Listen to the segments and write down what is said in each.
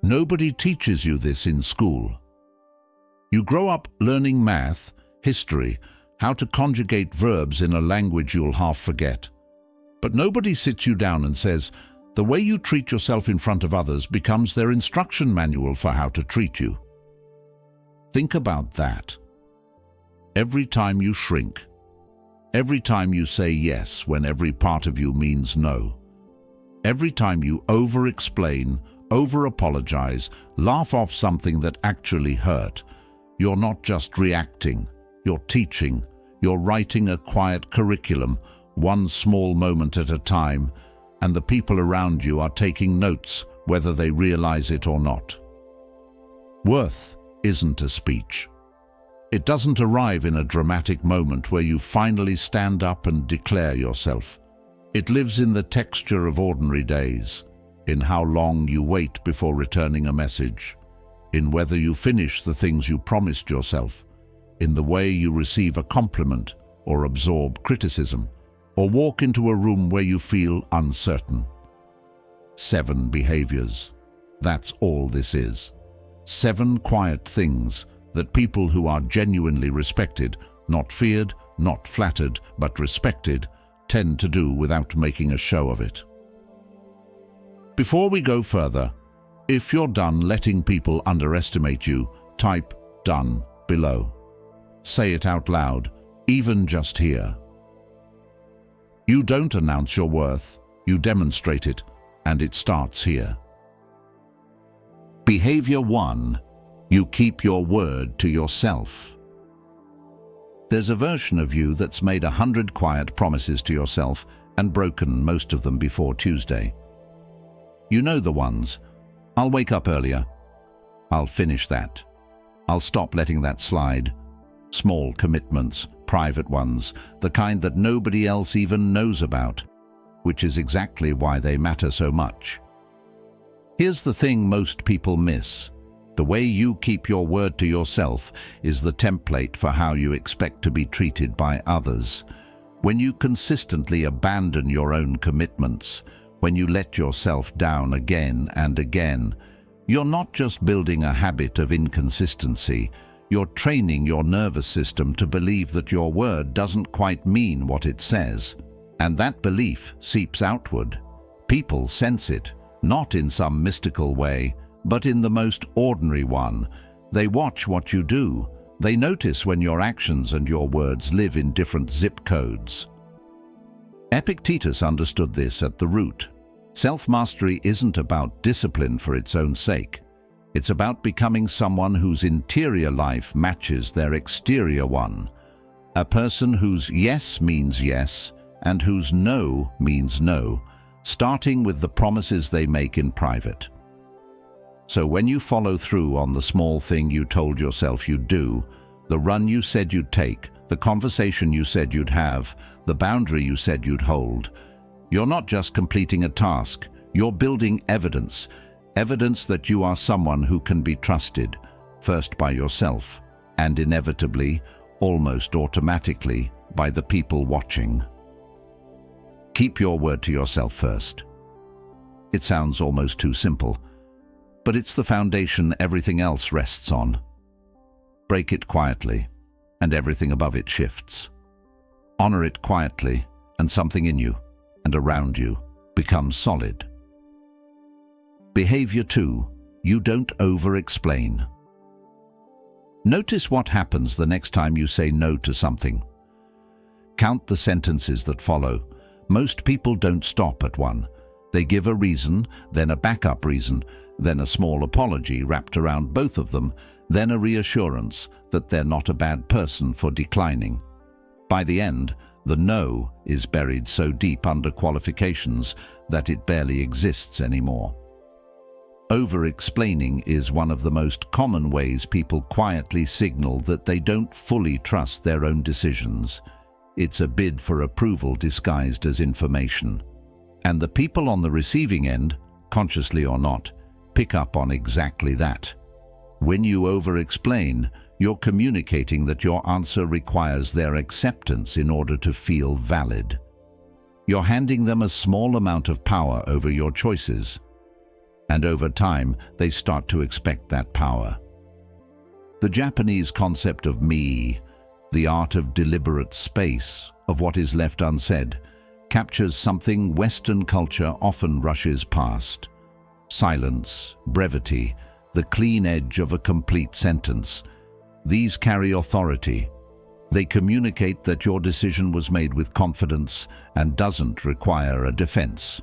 Nobody teaches you this in school. You grow up learning math, history, how to conjugate verbs in a language you'll half forget. But nobody sits you down and says, the way you treat yourself in front of others becomes their instruction manual for how to treat you. Think about that. Every time you shrink, every time you say yes when every part of you means no, every time you over-explain, over-apologize, laugh off something that actually hurt, you're not just reacting, you're teaching, you're writing a quiet curriculum, one small moment at a time, and the people around you are taking notes, whether they realize it or not. Worth isn't a speech. It doesn't arrive in a dramatic moment where you finally stand up and declare yourself. It lives in the texture of ordinary days, in how long you wait before returning a message, in whether you finish the things you promised yourself, in the way you receive a compliment or absorb criticism, or walk into a room where you feel uncertain. 7 behaviors. That's all this is. 7 quiet things that people who are genuinely respected, not feared, not flattered, but respected, tend to do without making a show of it. Before we go further, if you're done letting people underestimate you, type "done" below. Say it out loud, even just here. You don't announce your worth, you demonstrate it, and it starts here. Behavior 1. You keep your word to yourself. There's a version of you that's made 100 quiet promises to yourself and broken most of them before Tuesday. You know the ones. I'll wake up earlier. I'll finish that. I'll stop letting that slide. Small commitments, private ones, the kind that nobody else even knows about, which is exactly why they matter so much. Here's the thing most people miss. The way you keep your word to yourself is the template for how you expect to be treated by others. When you consistently abandon your own commitments, when you let yourself down again and again, you're not just building a habit of inconsistency, you're training your nervous system to believe that your word doesn't quite mean what it says. And that belief seeps outward. People sense it, not in some mystical way, but in the most ordinary one. They watch what you do. They notice when your actions and your words live in different zip codes. Epictetus understood this at the root. Self-mastery isn't about discipline for its own sake. It's about becoming someone whose interior life matches their exterior one. A person whose yes means yes and whose no means no, starting with the promises they make in private. So when you follow through on the small thing you told yourself you'd do, the run you said you'd take, the conversation you said you'd have, the boundary you said you'd hold, you're not just completing a task, you're building evidence. Evidence that you are someone who can be trusted, first by yourself, and inevitably, almost automatically, by the people watching. Keep your word to yourself first. It sounds almost too simple, but it's the foundation everything else rests on. Break it quietly, and everything above it shifts. Honor it quietly, and something in you and around you becomes solid. Behavior 2. You don't over-explain. Notice what happens the next time you say no to something. Count the sentences that follow. Most people don't stop at one. They give a reason, then a backup reason, then a small apology wrapped around both of them, then a reassurance that they're not a bad person for declining. By the end, the no is buried so deep under qualifications that it barely exists anymore. Over-explaining is one of the most common ways people quietly signal that they don't fully trust their own decisions. It's a bid for approval disguised as information. And the people on the receiving end, consciously or not, pick up on exactly that. When you over-explain, you're communicating that your answer requires their acceptance in order to feel valid. You're handing them a small amount of power over your choices. and over time they start to expect that power. The Japanese concept of me, the art of deliberate space, of what is left unsaid, captures something Western culture often rushes past. Silence, brevity, the clean edge of a complete sentence. These carry authority. They communicate that your decision was made with confidence and doesn't require a defense.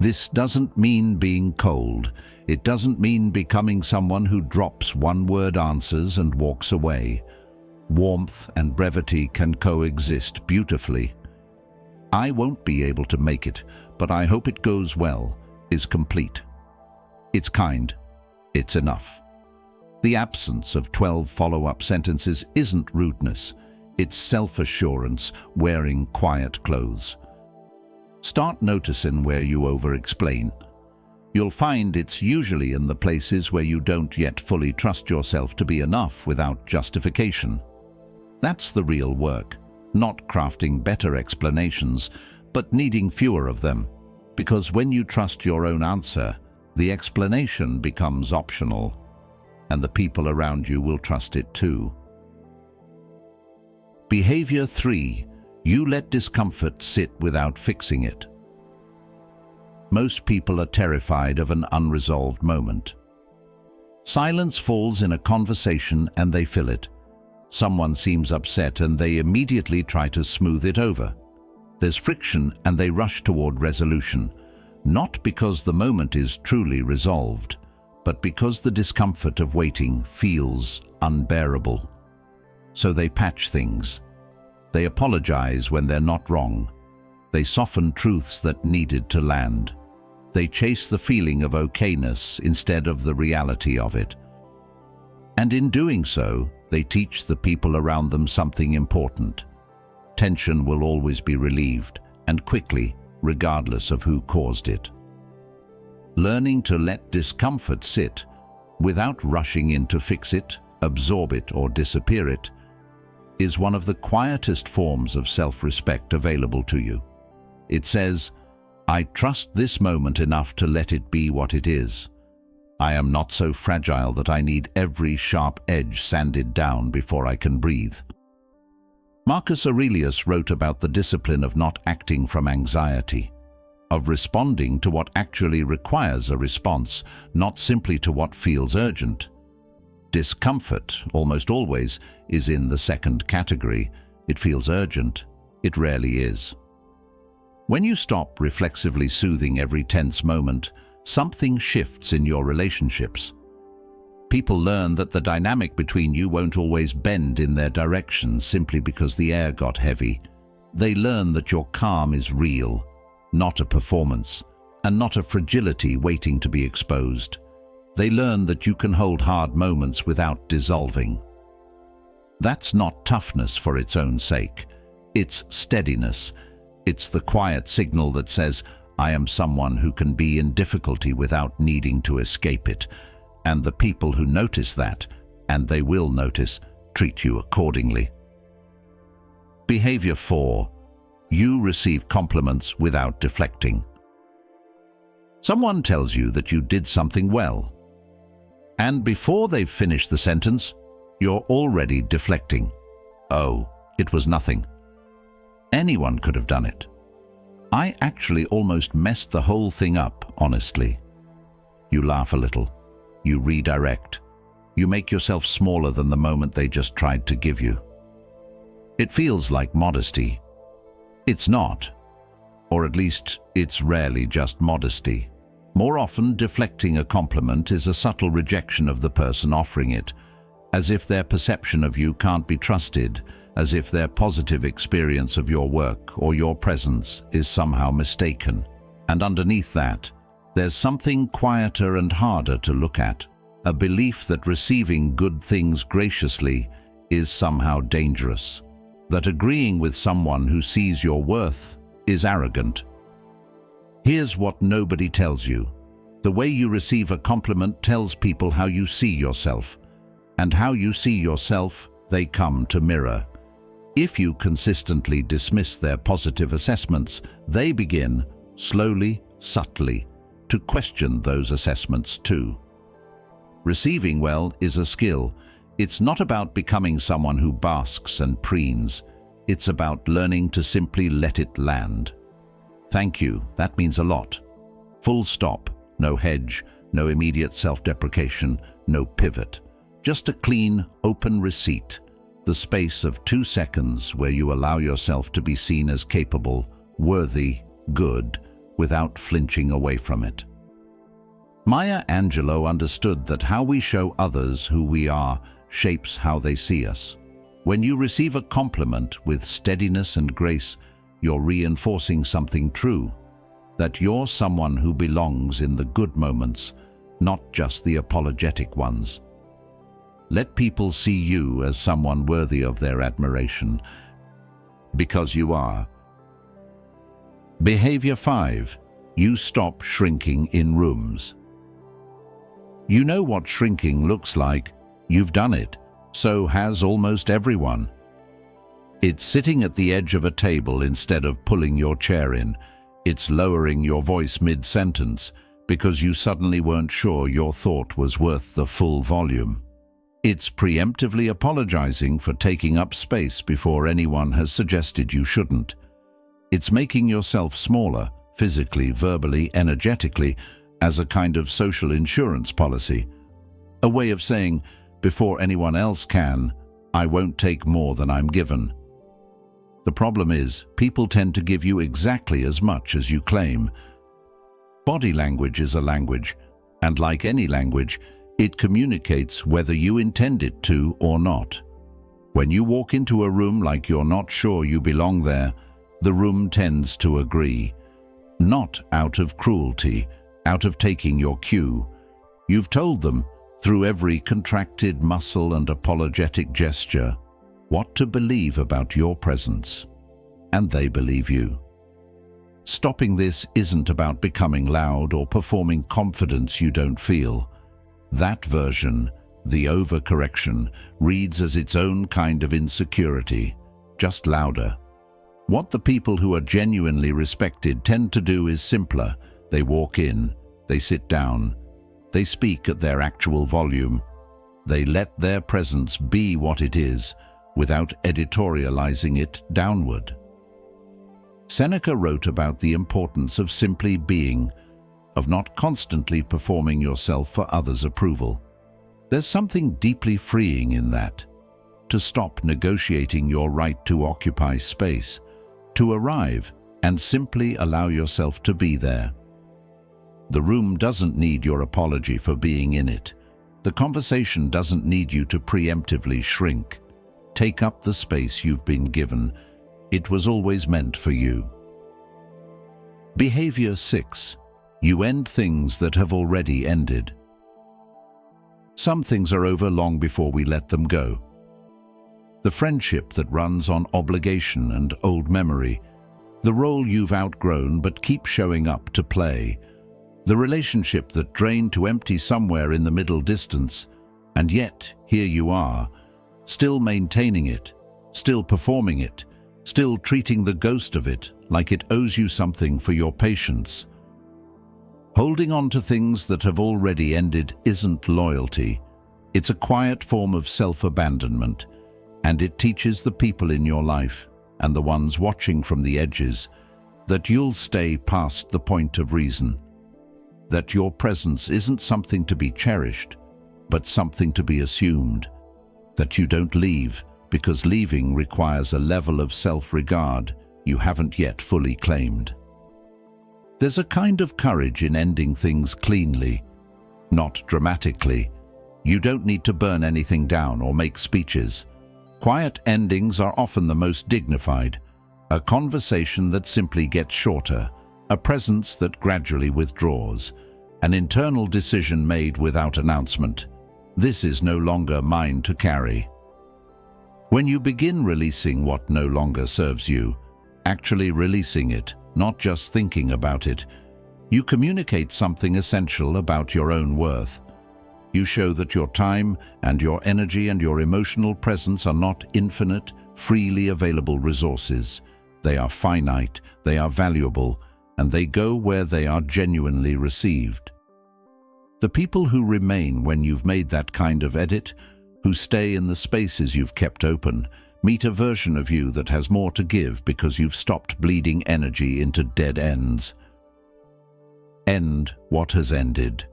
This doesn't mean being cold. It doesn't mean becoming someone who drops one-word answers and walks away. Warmth and brevity can coexist beautifully. "I won't be able to make it, but I hope it goes well," is complete. It's kind. It's enough. The absence of 12 follow-up sentences isn't rudeness. It's self-assurance wearing quiet clothes. Start noticing where you over-explain. You'll find it's usually in the places where you don't yet fully trust yourself to be enough without justification. That's the real work, not crafting better explanations, but needing fewer of them. Because when you trust your own answer, the explanation becomes optional, and the people around you will trust it too. Behavior 3. You let discomfort sit without fixing it. Most people are terrified of an unresolved moment. Silence falls in a conversation and they fill it. Someone seems upset and they immediately try to smooth it over. There's friction and they rush toward resolution, not because the moment is truly resolved, but because the discomfort of waiting feels unbearable. So they patch things. They apologize when they're not wrong. They soften truths that needed to land. They chase the feeling of okayness instead of the reality of it. And in doing so, they teach the people around them something important. Tension will always be relieved, and quickly, regardless of who caused it. Learning to let discomfort sit, without rushing in to fix it, absorb it, or disappear it, is one of the quietest forms of self-respect available to you. It says, "I trust this moment enough to let it be what it is. I am not so fragile that I need every sharp edge sanded down before I can breathe." Marcus Aurelius wrote about the discipline of not acting from anxiety, of responding to what actually requires a response, not simply to what feels urgent. Discomfort, almost always, is in the second category. It feels urgent. It rarely is. When you stop reflexively soothing every tense moment, something shifts in your relationships. People learn that the dynamic between you won't always bend in their direction simply because the air got heavy. They learn that your calm is real, not a performance, and not a fragility waiting to be exposed. They learn that you can hold hard moments without dissolving. That's not toughness for its own sake. It's steadiness. It's the quiet signal that says, "I am someone who can be in difficulty without needing to escape it." And the people who notice that, and they will notice, treat you accordingly. Behavior 4. You receive compliments without deflecting. Someone tells you that you did something well, and before they've finished the sentence, you're already deflecting. "Oh, it was nothing. Anyone could have done it. I actually almost messed the whole thing up, honestly." You laugh a little. You redirect. You make yourself smaller than the moment they just tried to give you. It feels like modesty. It's not. Or at least, it's rarely just modesty. More often, deflecting a compliment is a subtle rejection of the person offering it, as if their perception of you can't be trusted, as if their positive experience of your work or your presence is somehow mistaken. And underneath that, there's something quieter and harder to look at, a belief that receiving good things graciously is somehow dangerous, that agreeing with someone who sees your worth is arrogant. Here's what nobody tells you. The way you receive a compliment tells people how you see yourself, and how you see yourself, they come to mirror. If you consistently dismiss their positive assessments, they begin, slowly, subtly, to question those assessments too. Receiving well is a skill. It's not about becoming someone who basks and preens. It's about learning to simply let it land. Thank you, that means a lot. Full stop, no hedge, no immediate self-deprecation, no pivot. Just a clean, open receipt. The space of 2 seconds where you allow yourself to be seen as capable, worthy, good, without flinching away from it. Maya Angelou understood that how we show others who we are shapes how they see us. When you receive a compliment with steadiness and grace, you're reinforcing something true, that you're someone who belongs in the good moments, not just the apologetic ones. Let people see you as someone worthy of their admiration, because you are. Behavior 5. You stop shrinking in rooms. You know what shrinking looks like. You've done it. So has almost everyone. It's sitting at the edge of a table instead of pulling your chair in. It's lowering your voice mid-sentence because you suddenly weren't sure your thought was worth the full volume. It's preemptively apologizing for taking up space before anyone has suggested you shouldn't. It's making yourself smaller, physically, verbally, energetically, as a kind of social insurance policy. A way of saying, before anyone else can, I won't take more than I'm given. The problem is, people tend to give you exactly as much as you claim. Body language is a language, and like any language, it communicates whether you intend it to or not. When you walk into a room like you're not sure you belong there, the room tends to agree. Not out of cruelty, out of taking your cue. You've told them, through every contracted muscle and apologetic gesture, what to believe about your presence. And they believe you. Stopping this isn't about becoming loud or performing confidence you don't feel. That version, the overcorrection, reads as its own kind of insecurity, just louder. What the people who are genuinely respected tend to do is simpler. They walk in, they sit down, they speak at their actual volume. They let their presence be what it is, without editorializing it downward. Seneca wrote about the importance of simply being, of not constantly performing yourself for others' approval. There's something deeply freeing in that. To stop negotiating your right to occupy space, to arrive and simply allow yourself to be there. The room doesn't need your apology for being in it. The conversation doesn't need you to preemptively shrink. Take up the space you've been given. It was always meant for you. Behavior 6. You end things that have already ended. Some things are over long before we let them go. The friendship that runs on obligation and old memory, the role you've outgrown but keep showing up to play, the relationship that drained to empty somewhere in the middle distance, and yet here you are, still maintaining it, still performing it, still treating the ghost of it like it owes you something for your patience. Holding on to things that have already ended isn't loyalty. It's a quiet form of self-abandonment, and it teaches the people in your life, and the ones watching from the edges, that you'll stay past the point of reason. That your presence isn't something to be cherished, but something to be assumed. That you don't leave, because leaving requires a level of self-regard you haven't yet fully claimed. There's a kind of courage in ending things cleanly, not dramatically. You don't need to burn anything down or make speeches. Quiet endings are often the most dignified. A conversation that simply gets shorter, a presence that gradually withdraws, an internal decision made without announcement. This is no longer mine to carry. When you begin releasing what no longer serves you, actually releasing it, not just thinking about it, you communicate something essential about your own worth. You show that your time and your energy and your emotional presence are not infinite, freely available resources. They are finite, they are valuable, and they go where they are genuinely received. The people who remain when you've made that kind of edit, who stay in the spaces you've kept open, meet a version of you that has more to give because you've stopped bleeding energy into dead ends. End what has ended.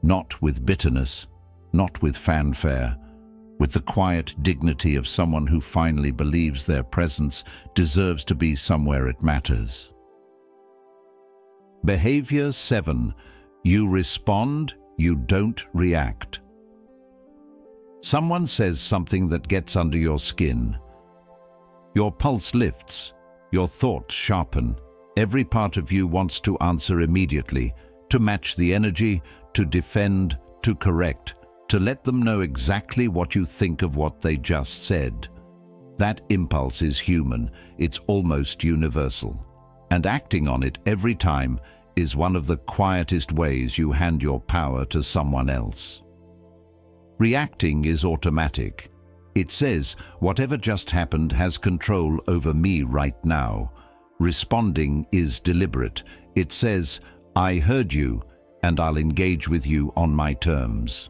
Not with bitterness, not with fanfare, with the quiet dignity of someone who finally believes their presence deserves to be somewhere it matters. Behavior 7. You respond, you don't react. Someone says something that gets under your skin. Your pulse lifts, your thoughts sharpen. Every part of you wants to answer immediately, to match the energy, to defend, to correct, to let them know exactly what you think of what they just said. That impulse is human, it's almost universal. And acting on it every time is one of the quietest ways you hand your power to someone else. Reacting is automatic. It says, whatever just happened has control over me right now. Responding is deliberate. It says, I heard you, and I'll engage with you on my terms.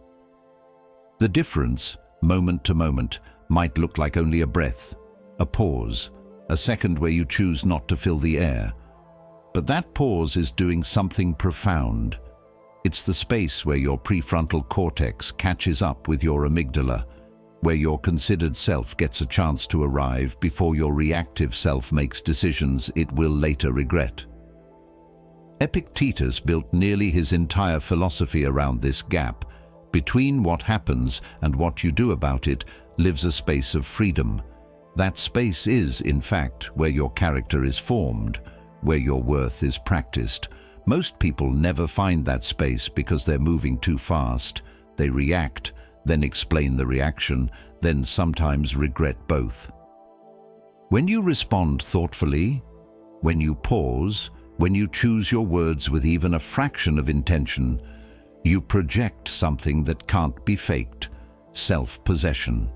The difference, moment to moment, might look like only a breath, a pause, a second where you choose not to fill the air. But that pause is doing something profound. It's the space where your prefrontal cortex catches up with your amygdala, where your considered self gets a chance to arrive before your reactive self makes decisions it will later regret. Epictetus built nearly his entire philosophy around this gap. Between what happens and what you do about it lives a space of freedom. That space is, in fact, where your character is formed, where your worth is practiced. Most people never find that space because they're moving too fast. They react, then explain the reaction, then sometimes regret both. When you respond thoughtfully, when you pause, when you choose your words with even a fraction of intention, you project something that can't be faked: self-possession.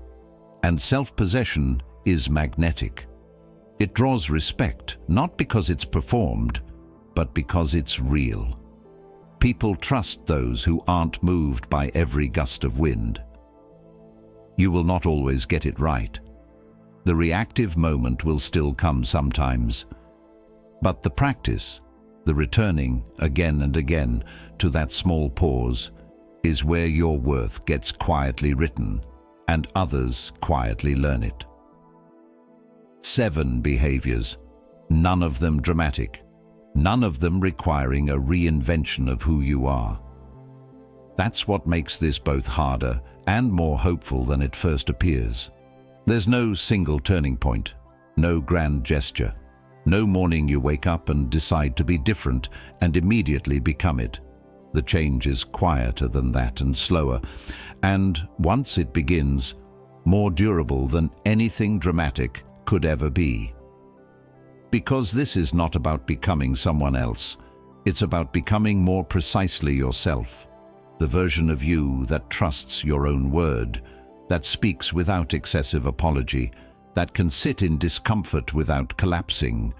And self-possession is magnetic. It draws respect, not because it's performed, but because it's real. People trust those who aren't moved by every gust of wind. You will not always get it right. The reactive moment will still come sometimes. But the practice, the returning again and again to that small pause, is where your worth gets quietly written and others quietly learn it. 7 behaviors, none of them dramatic, none of them requiring a reinvention of who you are. That's what makes this both harder and more hopeful than it first appears. There's no single turning point, no grand gesture, no morning you wake up and decide to be different and immediately become it. The change is quieter than that and slower, and once it begins, more durable than anything dramatic could ever be. Because this is not about becoming someone else, it's about becoming more precisely yourself, the version of you that trusts your own word, that speaks without excessive apology, that can sit in discomfort without collapsing,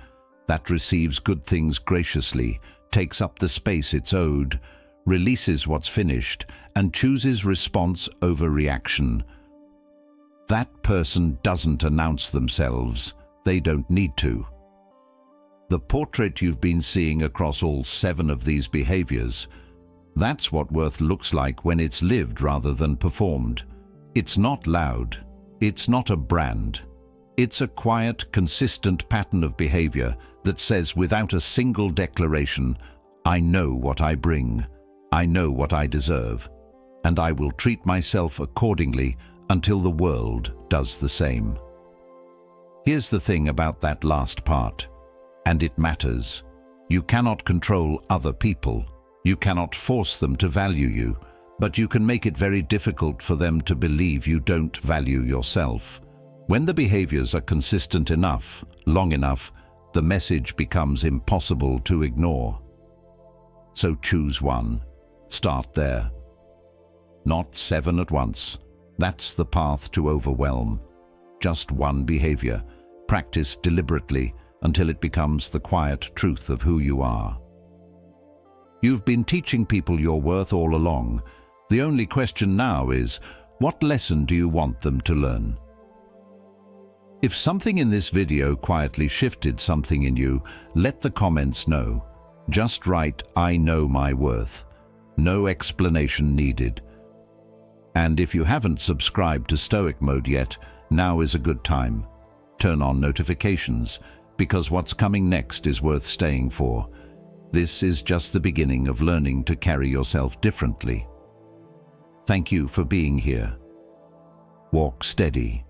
that receives good things graciously, takes up the space it's owed, releases what's finished, and chooses response over reaction. That person doesn't announce themselves. They don't need to. The portrait you've been seeing across all 7 of these behaviors, that's what worth looks like when it's lived rather than performed. It's not loud. It's not a brand. It's a quiet, consistent pattern of behavior that says without a single declaration, I know what I bring, I know what I deserve, and I will treat myself accordingly until the world does the same. Here's the thing about that last part, and it matters. You cannot control other people. You cannot force them to value you, but you can make it very difficult for them to believe you don't value yourself. When the behaviors are consistent enough, long enough, the message becomes impossible to ignore. So choose one. Start there. Not 7 at once. That's the path to overwhelm. Just one behavior. Practice deliberately, until it becomes the quiet truth of who you are. You've been teaching people your worth all along. The only question now is, what lesson do you want them to learn? If something in this video quietly shifted something in you, let the comments know. Just write, "I know my worth." No explanation needed. And if you haven't subscribed to Stoic Mode yet, now is a good time. Turn on notifications, because what's coming next is worth staying for. This is just the beginning of learning to carry yourself differently. Thank you for being here. Walk steady.